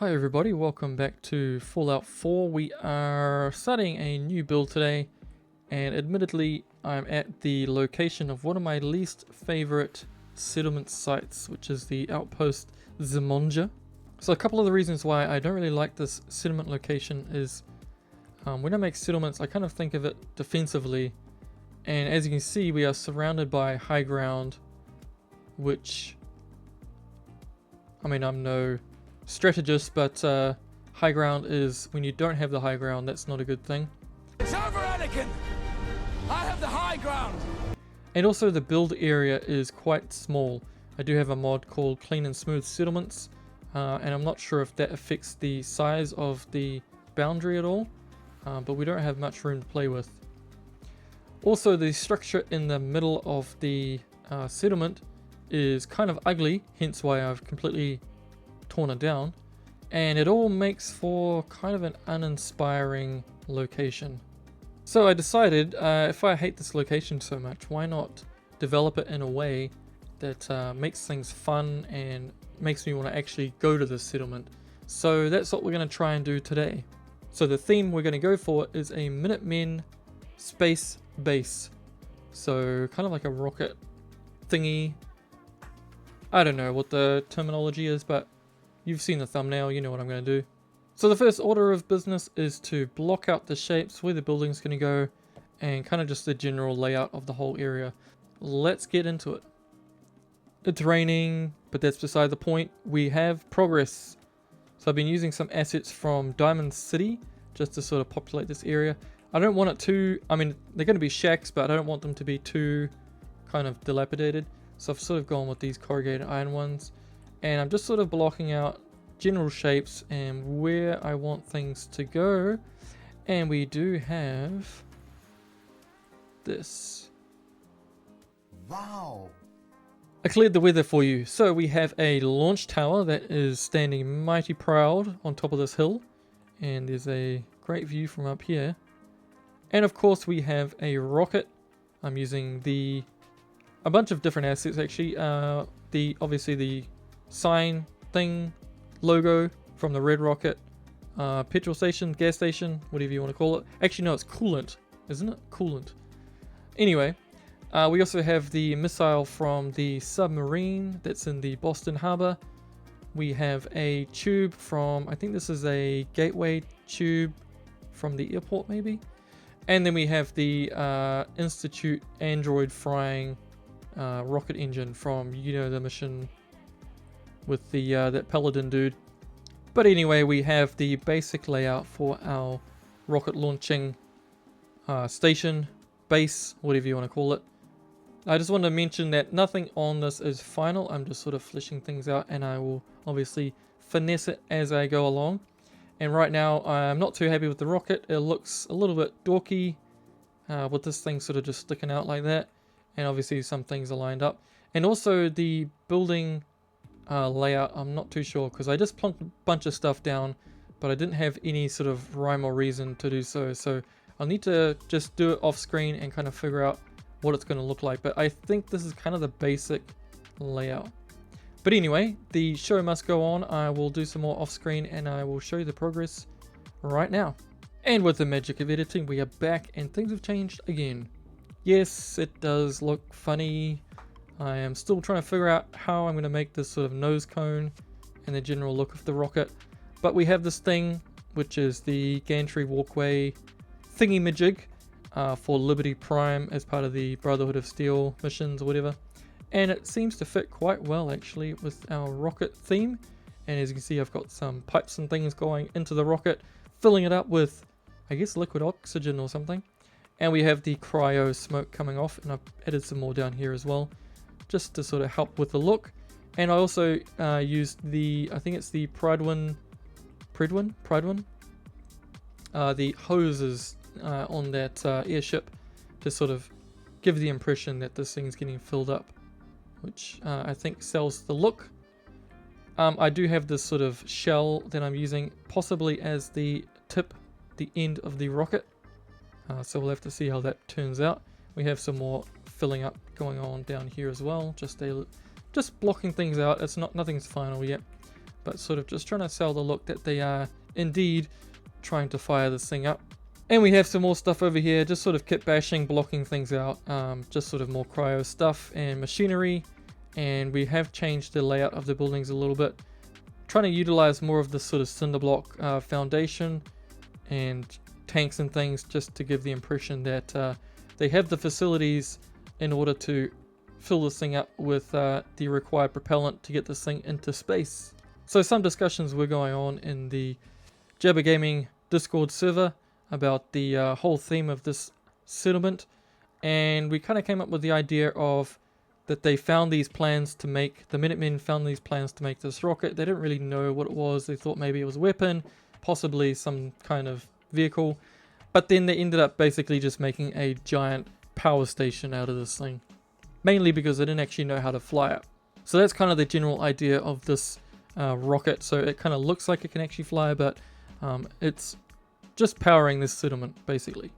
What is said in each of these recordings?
Hi everybody, welcome back to Fallout 4. We are starting a new build today, and admittedly I'm at the location of one of my least favorite settlement sites, which is the Outpost Zimonja. So a couple of the reasons why I don't really like this settlement location is when I make settlements I kind of think of it defensively, and as you can see we are surrounded by high ground, which, I mean, I'm no strategist, but high ground is, when you don't have the high ground, that's not a good thing. It's over, Anakin! I have the high ground! And also the build area is quite small. I do have a mod called Clean and Smooth Settlements, and I'm not sure if that affects the size of the boundary at all, but we don't have much room to play with. Also, the structure in the middle of the settlement is kind of ugly, hence why I've completely torn it down, and it all makes for kind of an uninspiring location. So I decided, if I hate this location so much, why not develop it in a way that makes things fun and makes me want to actually go to this settlement. So that's what we're going to try and do today. So the theme we're going to go for is a Minutemen space base. So kind of like a rocket thingy. I don't know what the terminology is, but you've seen the thumbnail, you know what I'm going to do. So the first order of business is to block out the shapes where the building's going to go and kind of just the general layout of the whole area. Let's get into it. It's raining, but that's beside the point. We have progress. So I've been using some assets from Diamond City just to sort of populate this area. I don't want it too, I mean, they're going to be shacks, but I don't want them to be too kind of dilapidated. So I've sort of gone with these corrugated iron ones. And I'm just sort of blocking out general shapes and where I want things to go. And we do have this. Wow! I cleared the weather for you. So we have a launch tower that is standing mighty proud on top of this hill. And there's a great view from up here. And of course we have a rocket. I'm using a bunch of different assets actually. Obviously the sign thing, logo from the red rocket, petrol station, gas station, whatever you want to call it. Actually no, it's coolant, isn't it? Coolant. Anyway, we also have the missile from the submarine that's in the Boston Harbor. We have a tube from, I think this is a gateway tube from the airport maybe. And then we have the Institute android frying rocket engine from, you know, the mission with the that paladin dude. But anyway, we have the basic layout for our rocket launching station, base, whatever you want to call it. I just want to mention that nothing on this is final. I'm just sort of fleshing things out, and I will obviously finesse it as I go along. And right now I'm not too happy with the rocket. It looks a little bit dorky with this thing sort of just sticking out like that, and obviously some things are lined up. And also the building layout, I'm not too sure, because I just plunked a bunch of stuff down, but I didn't have any sort of rhyme or reason to do so. So I'll need to just do it off screen and kind of figure out what it's going to look like. But I think this is kind of the basic layout. But anyway, the show must go on. I will do some more off screen and I will show you the progress right now. And with the magic of editing, we are back and things have changed again. Yes, it does look funny. I am still trying to figure out how I'm going to make this sort of nose cone and the general look of the rocket. But we have this thing, which is the gantry walkway thingy-majig for Liberty Prime as part of the Brotherhood of Steel missions or whatever. And it seems to fit quite well actually with our rocket theme. And as you can see, I've got some pipes and things going into the rocket, filling it up with, I guess, liquid oxygen or something. And we have the cryo smoke coming off, and I've added some more down here as well, just to sort of help with the look. And I also used I think it's the Pridewin, the hoses on that airship to sort of give the impression that this thing's getting filled up, which I think sells the look. I do have this sort of shell that I'm using possibly as the end of the rocket. So we'll have to see how that turns out. We have some more filling up going on down here as well, just blocking things out. Nothing's final yet. but sort of just trying to sell the look that they are indeed trying to fire this thing up. And we have some more stuff over here, just sort of kit bashing, blocking things out, just sort of more cryo stuff and machinery. And we have changed the layout of the buildings a little bit, trying to utilize more of this sort of cinder block foundation and tanks and things, just to give the impression that they have the facilities in order to fill this thing up with the required propellant to get this thing into space. So some discussions were going on in the Jabba Gaming Discord server about the whole theme of this settlement, and we kind of came up with the idea of that they found these plans to make, the Minutemen found these plans to make this rocket. They didn't really know what it was. They thought maybe it was a weapon, possibly some kind of vehicle, but then they ended up basically just making a giant power station out of this thing, mainly because they didn't actually know how to fly it. So that's kind of the general idea of this rocket. So it kind of looks like it can actually fly, but it's just powering this settlement basically.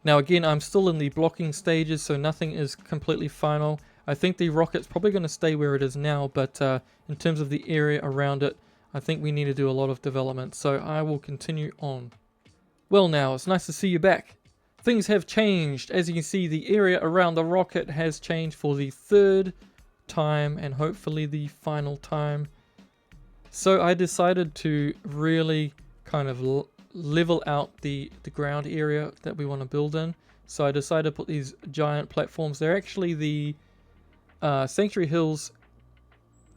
Now again, I'm still in the blocking stages, so nothing is completely final. I think the rocket's probably going to stay where it is now, but in terms of the area around it, I think we need to do a lot of development, so I will continue on. Well now, it's nice to see you back. Things have changed. As you can see, the area around the rocket has changed for the third time and hopefully the final time. So I decided to really kind of level out the ground area that we want to build in. So I decided to put these giant platforms. They're actually the Sanctuary Hills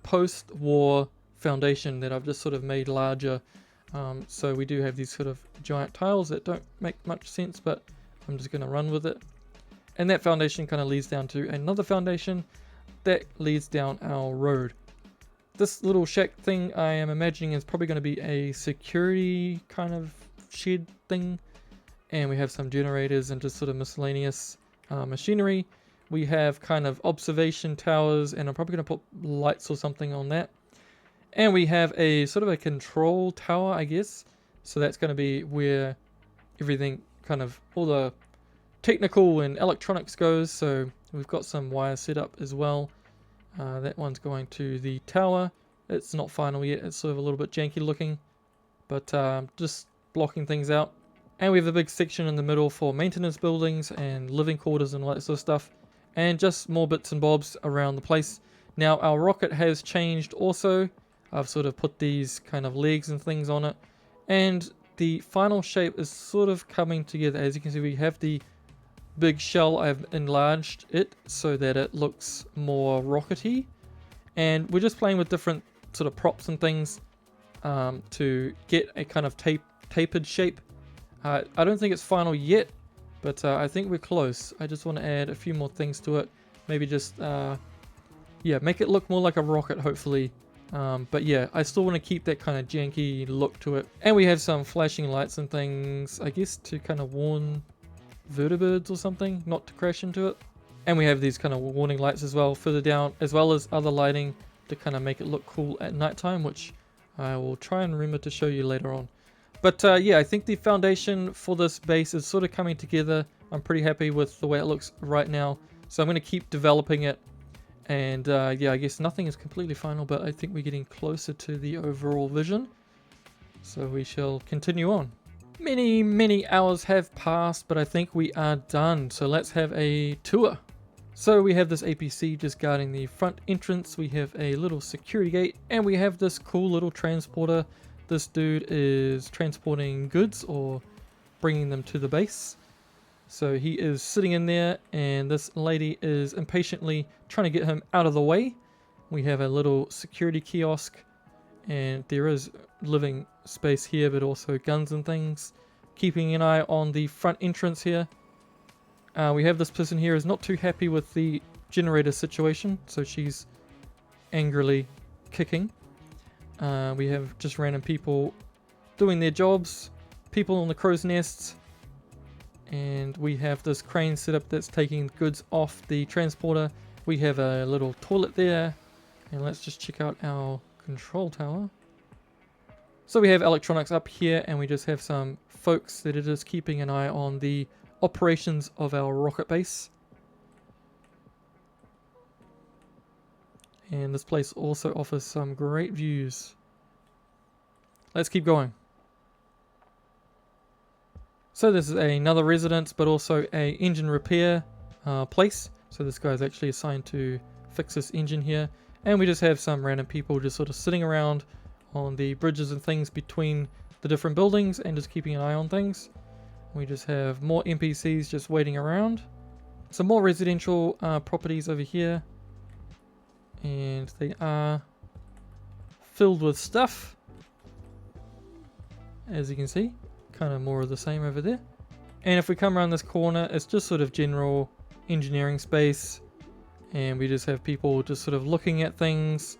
post-war foundation that I've just sort of made larger. So we do have these sort of giant tiles that don't make much sense, but I'm just going to run with it. And that foundation kind of leads down to another foundation that leads down our road. This little shack thing I am imagining is probably going to be a security kind of shed thing. And we have some generators and just sort of miscellaneous machinery. We have kind of observation towers, and I'm probably going to put lights or something on that. And we have a sort of a control tower, I guess. So that's going to be where everything kind of, all the technical and electronics goes. So we've got some wires set up as well. That one's going to the tower. It's not final yet. It's sort of a little bit janky looking, but just blocking things out. And we have a big section in the middle for maintenance buildings and living quarters and all that sort of stuff. And just more bits and bobs around the place. Now our rocket has changed also. I've sort of put these kind of legs and things on it. And the final shape is sort of coming together. As you can see, we have the big shell. I've enlarged it so that it looks more rockety. And we're just playing with different sort of props and things to get a kind of tapered shape. I don't think it's final yet, but I think we're close. I just want to add a few more things to it. Maybe just, yeah, make it look more like a rocket, hopefully. But yeah, I still want to keep that kind of janky look to it. And we have some flashing lights and things, I guess, to kind of warn vertibirds or something not to crash into it. And we have these kind of warning lights as well further down, as well as other lighting to kind of make it look cool at nighttime, which I will try and remember to show you later on. But yeah, I think the foundation for this base is sort of coming together. I'm pretty happy with the way it looks right now. So I'm going to keep developing it. And yeah, I guess nothing is completely final, but I think we're getting closer to the overall vision. So we shall continue on. Many hours have passed, but I think we are done. So let's have a tour. So we have this APC just guarding the front entrance. We have a little security gate, and we have this cool little transporter. This dude is transporting goods or bringing them to the base. So he is sitting in there, and this lady is impatiently trying to get him out of the way. We have a little security kiosk, and there is living space here, but also guns and things. Keeping an eye on the front entrance here. We have this person here is not too happy with the generator situation, so she's angrily kicking. We have just random people doing their jobs, people on the crow's nests, and we have this crane set up that's taking goods off the transporter. We have a little toilet there, and let's just check out our control tower. So we have electronics up here, and we just have some folks that are just keeping an eye on the operations of our rocket base. And this place also offers some great views. let's keep going. So this is another residence, but also a engine repair place. So this guy is actually assigned to fix this engine here. And we just have some random people just sort of sitting around on the bridges and things between the different buildings and just keeping an eye on things. We just have more NPCs just waiting around. Some more residential properties over here. And they are filled with stuff, as you can see. Kind of more of the same over there. And if we come around this corner, it's just sort of general engineering space. And we just have people just sort of looking at things,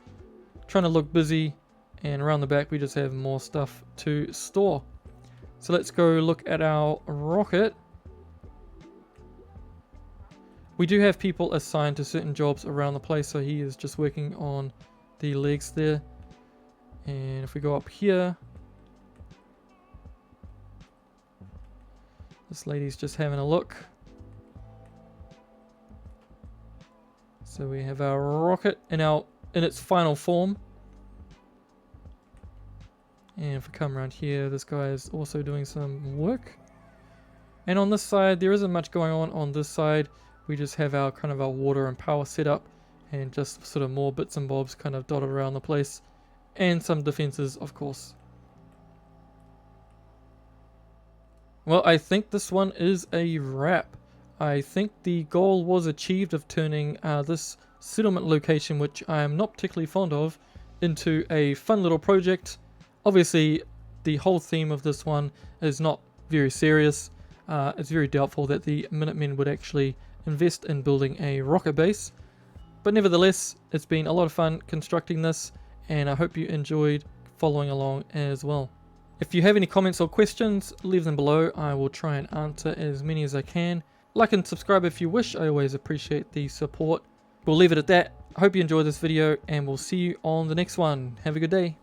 trying to look busy. And around the back we just have more stuff to store. So let's go look at our rocket. We do have people assigned to certain jobs around the place, so he is just working on the legs there. And if we go up here, this lady's just having a look. So we have our rocket in its final form. And if we come around here, this guy is also doing some work. And on this side, there isn't much going on this side. We just have our kind of our water and power setup, and just sort of more bits and bobs kind of dotted around the place, and some defenses, of course. Well, I think this one is a wrap. I think the goal was achieved of turning this settlement location, which I am not particularly fond of, into a fun little project. Obviously, the whole theme of this one is not very serious. It's very doubtful that the Minutemen would actually invest in building a rocket base. But nevertheless, it's been a lot of fun constructing this, and I hope you enjoyed following along as well. If you have any comments or questions, leave them below. I will try and answer as many as I can. Like and subscribe if you wish. I always appreciate the support. We'll leave it at that. I hope you enjoyed this video, and we'll see you on the next one. Have a good day.